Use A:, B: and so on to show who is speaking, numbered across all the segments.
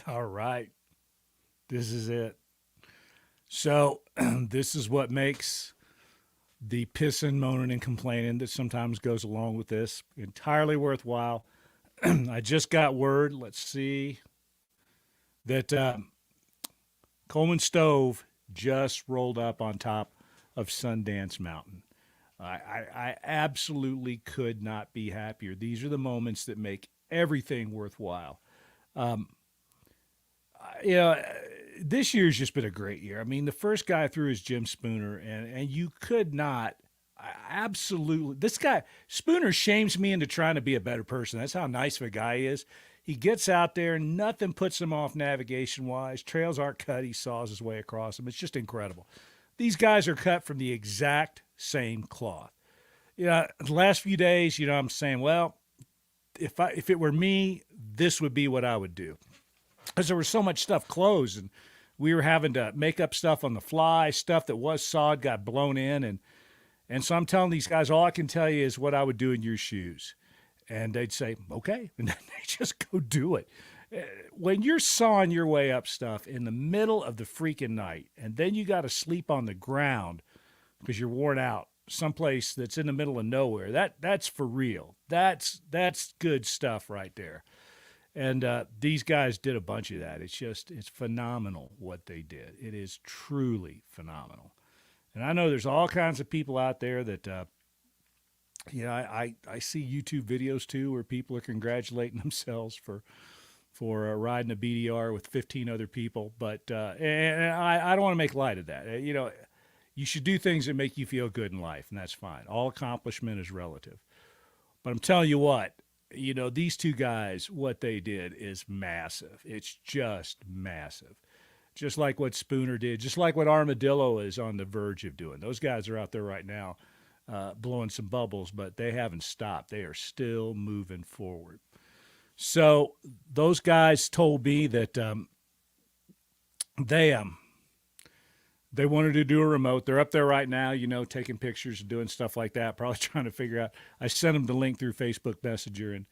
A: All right. This is it. So, this is what makes the pissing, moaning, and complaining that sometimes goes along with this entirely worthwhile. I just got word, let's see, that Coleman Stove just rolled up on top of Sundance Mountain. I absolutely could not be happier. These are the moments that make everything worthwhile. Um, you know, this year's just been a great year. I mean, the first guy through is Jim Spooner, and you could not. Absolutely, this guy Spooner shames me into trying to be a better person. That's how nice of a guy he is. He gets out there, nothing puts him off navigation wise. Trails aren't cut. He saws his way across them. It's just incredible. These guys are cut from the exact same cloth. The last few days, I'm saying, well, if it were me, this would be what I would do, because there was so much stuff closed, and we were having to make up stuff on the fly. Stuff that was sawed got blown in, and so I'm telling these guys, all I can tell you is what I would do in your shoes, and they'd say, okay, and then they just go do it. When you're sawing your way up stuff in the middle of the freaking night, and then you got to sleep on the ground because you're worn out, someplace that's in the middle of nowhere, that's for real. That's good stuff right there. And these guys did a bunch of that. It's phenomenal what they did. It is truly phenomenal. And I know there's all kinds of people out there that, I see YouTube videos too where people are congratulating themselves for riding a BDR with 15 other people. But and I don't want to make light of that. You should do things that make you feel good in life, and that's fine. All accomplishment is relative. But I'm telling you what, these two guys, what they did is massive. It's just massive. Just like what Spooner did, just like what Armadillo is on the verge of doing. Those guys are out there right now blowing some bubbles, but they haven't stopped. They are still moving forward. So those guys told me that they they wanted to do a remote. They're up there right now, taking pictures and doing stuff like that. Probably trying to figure out. I sent them the link through Facebook Messenger,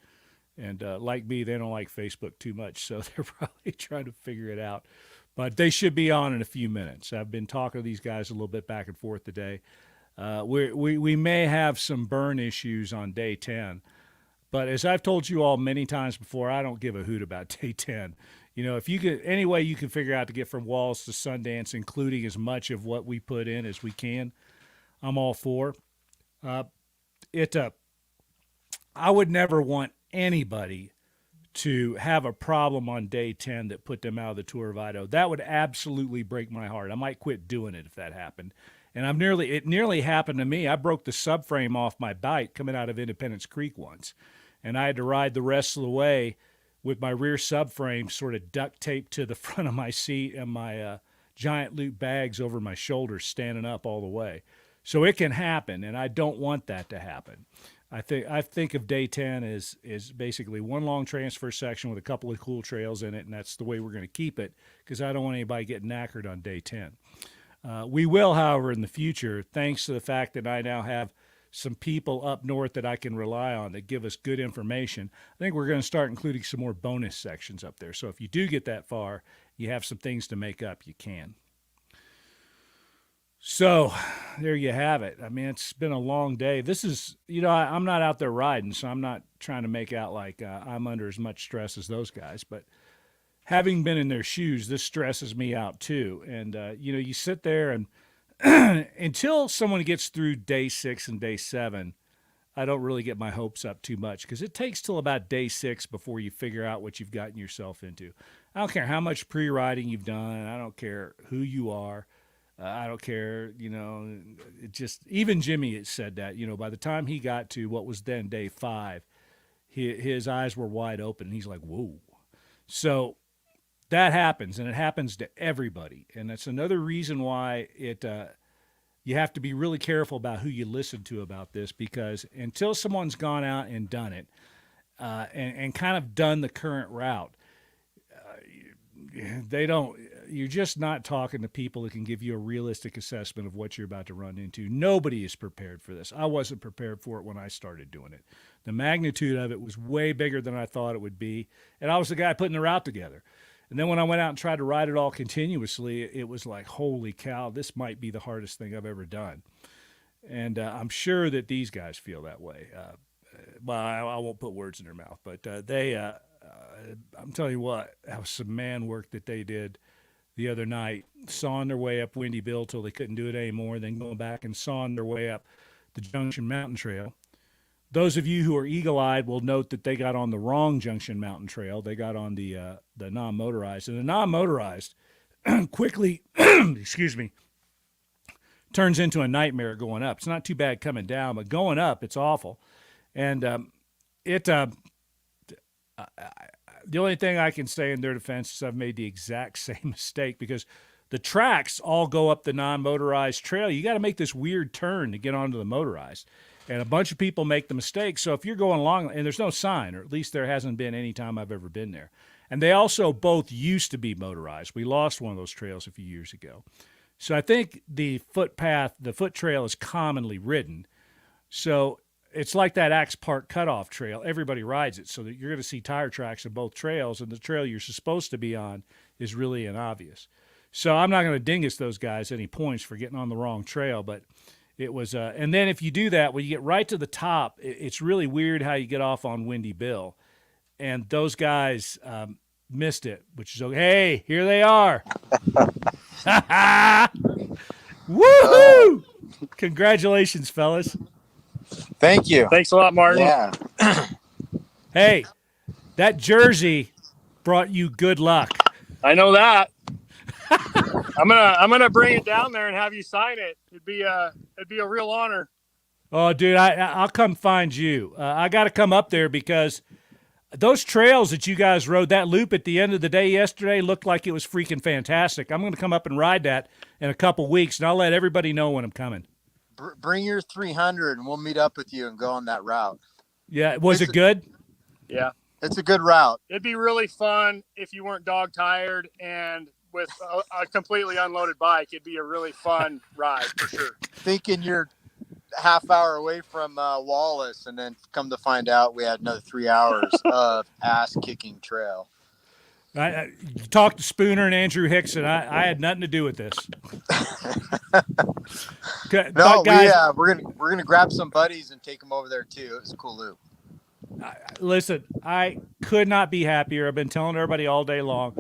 A: and like me, they don't like Facebook too much, so they're probably trying to figure it out. But they should be on in a few minutes. I've been talking to these guys a little bit back and forth today. We may have some burn issues on day 10, but as I've told you all many times before, I don't give a hoot about day 10. If you could, any way you can figure out to get from Walls to Sundance, including as much of what we put in as we can, I'm all for. Uh, it. I would never want anybody to have a problem on day 10 that put them out of the Tour of Idaho. That would absolutely break my heart. I might quit doing it if that happened. And it nearly happened to me. I broke the subframe off my bike coming out of Independence Creek once, and I had to ride the rest of the way with my rear subframe sort of duct taped to the front of my seat and my giant loot bags over my shoulders standing up all the way. So it can happen, and I don't want that to happen. I think of day 10 is basically one long transfer section with a couple of cool trails in it, and that's the way we're going to keep it, because I don't want anybody getting knackered on day 10. We will, however, in the future, thanks to the fact that I now have some people up north that I can rely on that give us good information, I think we're going to start including some more bonus sections up there. So if you do get that far, you have some things to make up, you can. So there you have it. I mean, it's been a long day. This is, I'm not out there riding, so I'm not trying to make out like I'm under as much stress as those guys. But having been in their shoes, this stresses me out too. And, you sit there and until someone gets through day 6 and day 7, I don't really get my hopes up too much, because it takes till about day 6 before you figure out what you've gotten yourself into. I don't care how much pre-riding you've done. I don't care who you are. I don't care, it just, even Jimmy had said that, by the time he got to what was then day 5, his eyes were wide open, and he's like, whoa. So that happens, and it happens to everybody. And that's another reason why you have to be really careful about who you listen to about this, because until someone's gone out and done it, and kind of done the current route, they don't, you're just not talking to people that can give you a realistic assessment of what you're about to run into. Nobody is prepared for this. I wasn't prepared for it when I started doing it. The magnitude of it was way bigger than I thought it would be. And I was the guy putting the route together. And then when I went out and tried to ride it all continuously, it was like, holy cow, this might be the hardest thing I've ever done. And I'm sure that these guys feel that way. Well, I won't put words in their mouth, but I'm telling you what, that was some man work that they did the other night, sawing their way up Windy Bill till they couldn't do it anymore, then going back and sawing their way up the Junction Mountain Trail. Those of you who are eagle-eyed will note that they got on the wrong Junction Mountain Trail. They got on the non-motorized. And the non-motorized quickly, excuse me, turns into a nightmare going up. It's not too bad coming down, but going up, it's awful. And the only thing I can say in their defense is I've made the exact same mistake because the tracks all go up the non-motorized trail. You got to make this weird turn to get onto the motorized. And a bunch of people make the mistake. So if you're going along, and there's no sign, or at least there hasn't been any time I've ever been there. And they also both used to be motorized. We lost one of those trails a few years ago. So I think the footpath, the foot trail is commonly ridden. So it's like that Axe Park cutoff trail. Everybody rides it so that you're going to see tire tracks in both trails, and the trail you're supposed to be on is really inobvious. So I'm not going to dingus those guys any points for getting on the wrong trail, but it was, and then if you do that, when you get right to the top, it's really weird how you get off on Windy Bill. And those guys missed it, which is okay. Hey, here they are. Woohoo! Congratulations, fellas.
B: Thank you.
C: Thanks a lot, Martin.
B: Yeah.
A: Hey, that jersey brought you good luck.
C: I know that. I'm gonna bring it down there and have you sign it. It'd be a real honor.
A: Oh, dude, I'll come find you. I got to come up there because those trails that you guys rode, that loop at the end of the day yesterday looked like it was freaking fantastic. I'm going to come up and ride that in a couple weeks, and I'll let everybody know when I'm coming.
B: Bring your 300, and we'll meet up with you and go on that route.
A: Yeah, was it good?
C: Yeah,
B: it's a good route.
C: It'd be really fun if you weren't dog tired and with a completely unloaded bike. It'd be a really fun ride for sure.
B: Thinking you're half hour away from Wallace, and then come to find out we had another 3 hours of ass kicking trail.
A: I talked to Spooner and Andrew Hickson. I had nothing to do with this.
B: No,
A: guys,
B: we're gonna grab some buddies and take them over there too. It was a cool loop.
A: Listen, I could not be happier. I've been telling everybody all day long.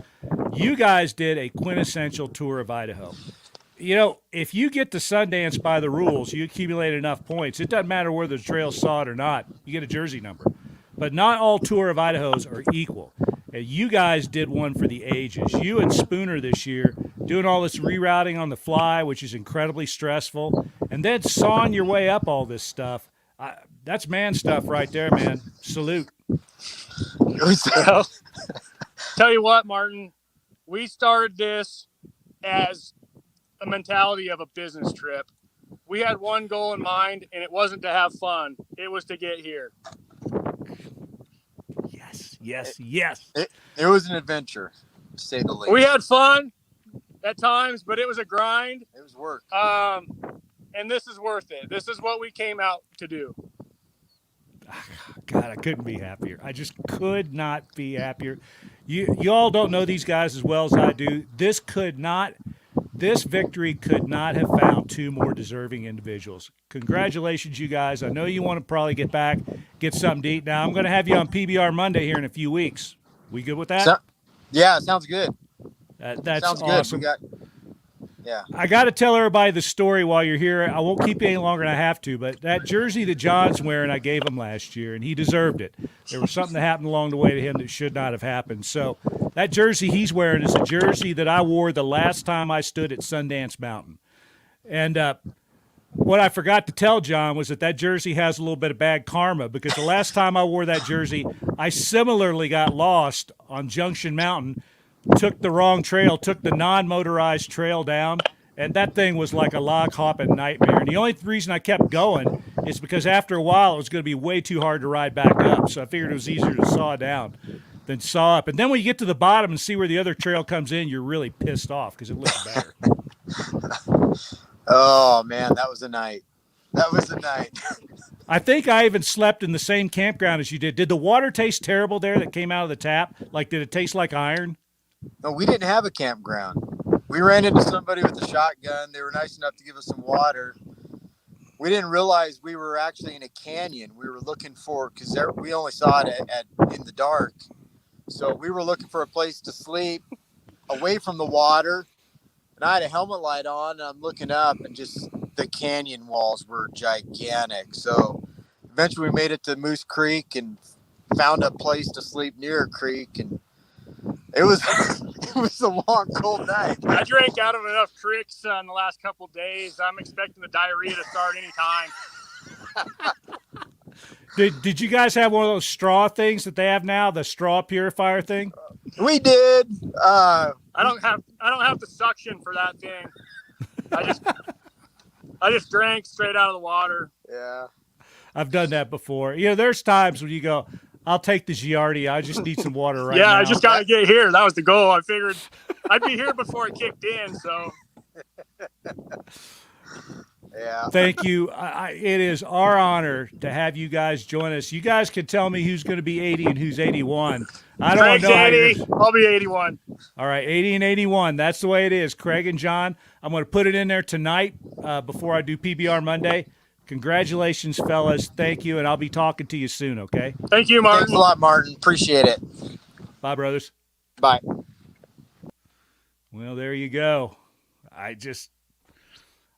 A: You guys did a quintessential tour of Idaho. You know, if you get to Sundance by the rules, you accumulate enough points. It doesn't matter whether the trail's sawed or not. You get a jersey number. But not all Tour of Idahos are equal. And you guys did one for the ages. You and Spooner this year doing all this rerouting on the fly, which is incredibly stressful, and then sawing your way up all this stuff. That's man stuff right there, man. Salute.
C: Well, tell you what, Martin, we started this as a mentality of a business trip. We had one goal in mind, and it wasn't to have fun. It was to get here.
A: Yes.
B: It was an adventure, to say the least.
C: We had fun at times, but it was a grind.
B: It was work.
C: And this is worth it. This is what we came out to do.
A: God, I couldn't be happier. I just could not be happier. You all don't know these guys as well as I do. This victory could not have found two more deserving individuals. Congratulations, you guys. I know you want to probably get back, get something to eat. Now, I'm going to have you on PBR Monday here in a few weeks. We good with that?
B: Yeah, sounds good.
A: That's
B: sounds
A: awesome.
B: Good. Yeah.
A: I got to tell everybody the story while you're here. I won't keep you any longer than I have to, but that jersey that John's wearing, I gave him last year, and he deserved it. There was something that happened along the way to him that should not have happened. So that jersey he's wearing is a jersey that I wore the last time I stood at Sundance Mountain. And what I forgot to tell John was that jersey has a little bit of bad karma, because the last time I wore that jersey, I similarly got lost on Junction Mountain, took the wrong trail, took the non-motorized trail down, and that thing was like a log-hopping nightmare. And the only reason I kept going is because after a while it was going to be way too hard to ride back up, so I figured it was easier to saw down than saw up. And then when you get to the bottom and see where the other trail comes in, you're really pissed off because it looks better.
B: Oh, man, that was a night.
A: I think I even slept in the same campground as you did. Did the water taste terrible there that came out of the tap? Like, did it taste like iron?
B: No, we didn't have a campground. We ran into somebody with a shotgun. They were nice enough to give us some water. We didn't realize we were actually in a canyon. We were looking for, because we only saw it in the dark. So we were looking for a place to sleep away from the water. And I had a helmet light on, and I'm looking up, and just the canyon walls were gigantic. So eventually we made it to Moose Creek and found a place to sleep near a creek. And it was it was a long, cold night.
C: I drank out of enough creeks in the last couple of days. I'm expecting the diarrhea to start anytime.
A: Did you guys have one of those straw things that they have now, the straw purifier thing?
B: We did.
C: I don't have the suction for that thing. I just drank straight out of the water.
B: Yeah.
A: I've done that before. You know, there's times when you go, I'll take the Giardia. I just need some water right now.
C: Yeah, I just got to get here. That was the goal. I figured I'd be here before it kicked in. So,
B: yeah.
A: Thank you. It is our honor to have you guys join us. You guys can tell me who's going to be 80 and who's 81. I don't
C: Craig's
A: know how
C: 80. I'll be 81.
A: All right, 80 and 81. That's the way it is. Craig and John, I'm going to put it in there tonight before I do PBR Monday. Congratulations, fellas. Thank you, and I'll be talking to you soon, okay?
C: Thank you, Martin.
B: Thanks a lot, Martin. Appreciate it.
A: Bye, brothers.
B: Bye.
A: Well, there you go.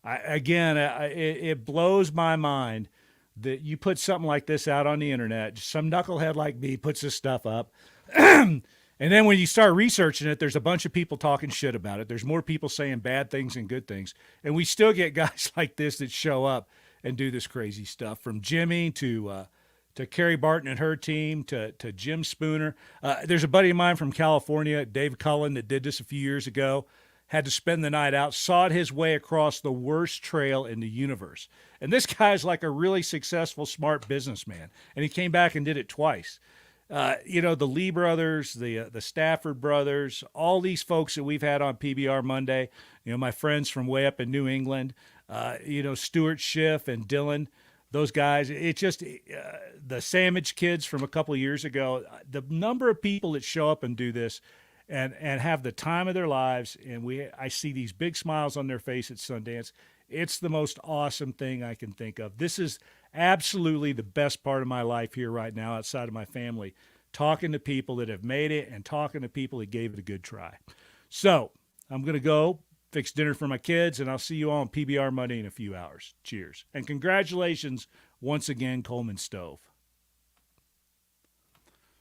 A: It blows my mind that you put something like this out on the internet. Some knucklehead like me puts this stuff up. And then when you start researching it, there's a bunch of people talking shit about it. There's more people saying bad things than good things. And we still get guys like this that show up and do this crazy stuff, from Jimmy to Carrie Barton and her team to Jim Spooner. There's a buddy of mine from California, Dave Cullen, that did this a few years ago. Had to spend the night out, sawed his way across the worst trail in the universe. And this guy's like a really successful, smart businessman. And he came back and did it twice. The Lee brothers, the Stafford brothers, all these folks that we've had on PBR Monday, my friends from way up in New England, Stuart Schiff and Dylan, those guys, it's just the Sandwich kids from a couple of years ago, the number of people that show up and do this and have the time of their lives. And I see these big smiles on their face at Sundance. It's the most awesome thing I can think of. This is absolutely the best part of my life here right now, outside of my family, talking to people that have made it and talking to people that gave it a good try. So I'm going to go fix dinner for my kids, and I'll see you all on PBR Monday in a few hours. Cheers. And congratulations once again, Coleman Stove.